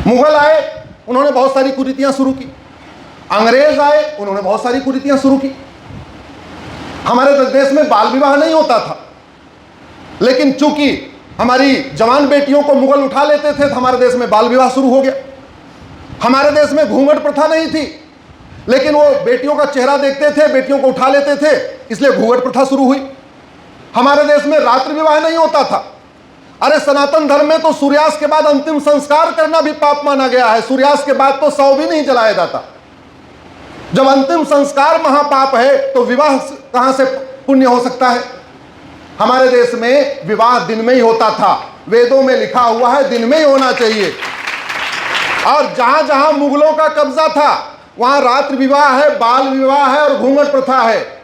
मुगल आए, उन्होंने बहुत सारी कुरीतियां शुरू की। अंग्रेज आए, उन्होंने बहुत सारी कुरीतियां शुरू की। हमारे देश में बाल विवाह नहीं होता था, लेकिन चूंकि हमारी जवान बेटियों को मुगल उठा लेते थे तो हमारे देश में बाल विवाह शुरू हो गया। हमारे देश में घूंघट प्रथा नहीं थी, लेकिन वो बेटियों का चेहरा देखते थे, बेटियों को उठा लेते थे, इसलिए घूंघट प्रथा शुरू हुई। हमारे देश में रात्रि विवाह नहीं होता था। अरे सनातन धर्म में तो सूर्यास्त के बाद अंतिम संस्कार करना भी पाप माना गया है। सूर्यास्त के बाद तो शव भी नहीं जलाया जाता। जब अंतिम संस्कार महापाप है तो विवाह कहां से पुण्य हो सकता है? हमारे देश में विवाह दिन में ही होता था। वेदों में लिखा हुआ है दिन में ही होना चाहिए। और जहां जहां मुगलों का कब्जा था वहां रात्रि विवाह है, बाल विवाह है और घूंघट प्रथा है।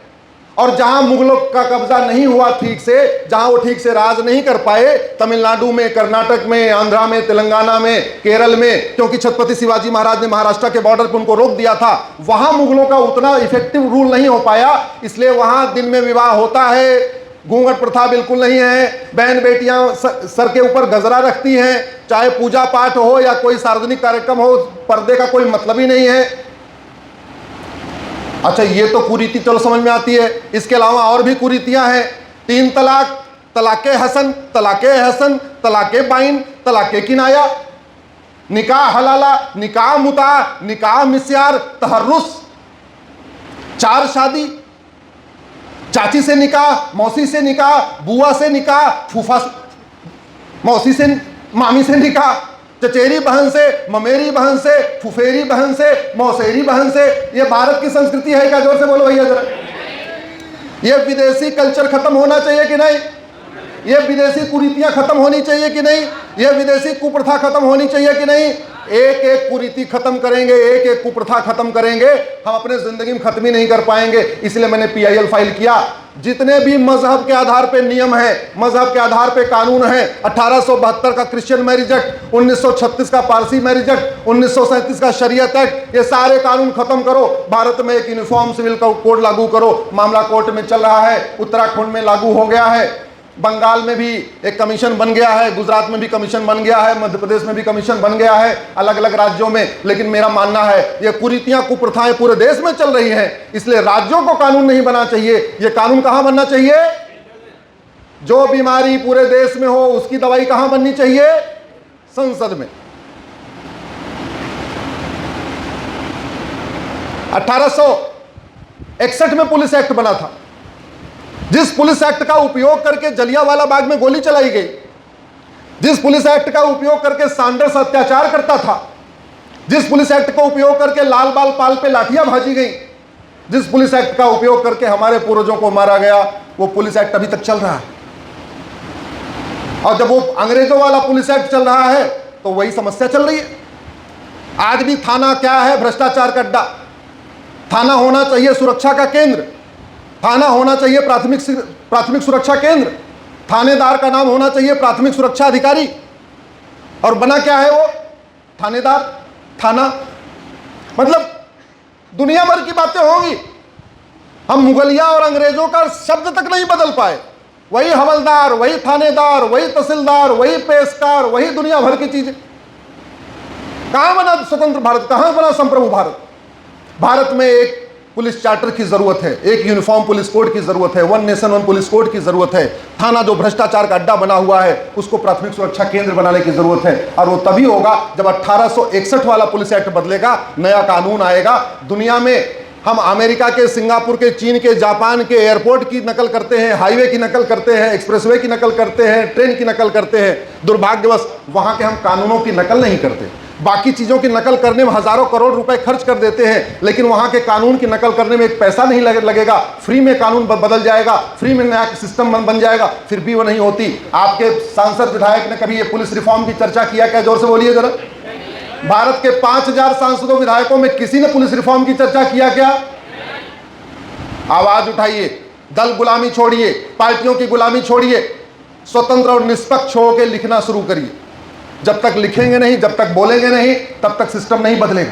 और जहां मुगलों का कब्जा नहीं हुआ ठीक से, जहां वो ठीक से राज नहीं कर पाए, तमिलनाडु में, कर्नाटक में, आंध्रा में, तेलंगाना में, केरल में, क्योंकि छत्रपति शिवाजी महाराज ने महाराष्ट्र के बॉर्डर पर उनको रोक दिया था, वहां मुगलों का उतना इफेक्टिव रूल नहीं हो पाया, इसलिए वहां दिन में विवाह होता है। घूंघट प्रथा बिल्कुल नहीं है। बहन बेटियां सर के ऊपर गजरा रखती हैं, चाहे पूजा पाठ हो या कोई सार्वजनिक कार्यक्रम हो, पर्दे का कोई मतलब ही नहीं है। अच्छा, ये तो कुरीति चलो समझ में आती है। इसके अलावा और भी कुरीतियां हैं। 3 तलाक, तलाके हसन, तलाके हसन, तलाके बाइन, तलाके किनाया, निकाह हलाला, निकाह मुता, निकाह मिस्यार, तहर्रुस, 4 शादी, चाची से निकाह, मौसी से निकाह, बुआ से निकाह, फूफा मौसी से, मामी से निकाह, चचेरी बहन से, ममेरी बहन से, फुफेरी बहन से, मौसेरी बहन से। ये भारत की संस्कृति है क्या? जोर से बोलो भैया जरा। ये विदेशी कल्चर खत्म होना चाहिए कि नहीं? ये विदेशी कुरीतियां खत्म होनी चाहिए कि नहीं? ये विदेशी कुप्रथा खत्म होनी चाहिए कि नहीं? एक एक कुरीति खत्म करेंगे, एक एक कुप्रथा खत्म करेंगे, हम अपने जिंदगी में खत्म ही नहीं कर पाएंगे। इसलिए मैंने PIL फाइल किया। जितने भी मजहब के आधार पे नियम है, मजहब के आधार पे कानून है, 1872 का क्रिश्चियन मैरिज एक्ट, 1936 का पारसी मैरिज एक्ट, 1937 का शरीयत एक्ट, ये सारे कानून खत्म करो। भारत में एक यूनिफॉर्म सिविल कोड लागू करो। मामला कोर्ट में चल रहा है, उत्तराखंड में लागू हो गया है, बंगाल में भी एक कमीशन बन गया है, गुजरात में भी कमीशन बन गया है, मध्य प्रदेश में भी कमीशन बन गया है, अलग अलग राज्यों में। लेकिन मेरा मानना है ये कुरीतियां कुप्रथाएं पूरे देश में चल रही हैं, इसलिए राज्यों को कानून नहीं बनना चाहिए। ये कानून कहां बनना चाहिए? जो बीमारी पूरे देश में हो उसकी दवाई कहां बननी चाहिए? संसद में। 1861 में पुलिस एक्ट बना था, जिस पुलिस एक्ट का उपयोग करके जलियांवाला बाग में गोली चलाई गई, जिस पुलिस एक्ट का उपयोग करके सैंडर्स अत्याचार करता था, जिस पुलिस एक्ट का उपयोग करके लाल बाल पाल पे लाठियां भाजी गई, जिस पुलिस एक्ट का उपयोग करके हमारे पूर्वजों को मारा गया, वो पुलिस एक्ट अभी तक चल रहा है। और जब वो अंग्रेजों वाला पुलिस एक्ट चल रहा है तो वही समस्या चल रही है। आज भी थाना क्या है? भ्रष्टाचार का अड्डा। थाना होना चाहिए सुरक्षा का केंद्र, थाना होना चाहिए प्राथमिक सुरक्षा केंद्र, थानेदार का नाम होना चाहिए प्राथमिक सुरक्षा अधिकारी। और बना क्या है वो? थानेदार, थाना। मतलब दुनिया भर की बातें होंगी, हम मुगलिया और अंग्रेजों का शब्द तक नहीं बदल पाए। वही हवलदार, वही थानेदार, वही तहसीलदार, वही पेशकार, वही दुनिया भर की चीजें। कहां बना स्वतंत्र भारत? कहां बना संप्रभु भारत? भारत में एक पुलिस चार्टर की जरूरत है, एक यूनिफॉर्म पुलिस कोड की जरूरत है, 1 नेशन 1 पुलिस कोड की जरूरत है। थाना जो भ्रष्टाचार का अड्डा बना हुआ है उसको प्राथमिक सुरक्षा केंद्र बनाने की जरूरत है। और वो तभी होगा जब 1861 वाला पुलिस एक्ट बदलेगा, नया कानून आएगा। दुनिया में हम अमेरिका के, सिंगापुर के, चीन के, जापान के एयरपोर्ट की नकल करते हैं, हाईवे की नकल करते हैं, एक्सप्रेसवे की नकल करते हैं, ट्रेन की नकल करते हैं। दुर्भाग्यवश वहां के हम कानूनों की नकल नहीं करते। बाकी चीजों की नकल करने में हजारों करोड़ रुपए खर्च कर देते हैं, लेकिन वहां के कानून की नकल करने में एक पैसा नहीं लगेगा। फ्री में कानून बदल जाएगा, फ्री में नया सिस्टम बन जाएगा, फिर भी वो नहीं होती। आपके सांसद विधायक ने कभी ये पुलिस रिफॉर्म की चर्चा किया क्या? जोर से बोलिए जरा। भारत के 5000 सांसदों विधायकों में किसी ने पुलिस रिफॉर्म की चर्चा किया क्या? आवाज उठाइए। दल गुलामी छोड़िए, पार्टियों की गुलामी छोड़िए, स्वतंत्र और निष्पक्ष होकर लिखना शुरू करिए। जब तक लिखेंगे नहीं, जब तक बोलेंगे नहीं, तब तक सिस्टम नहीं बदलेगा।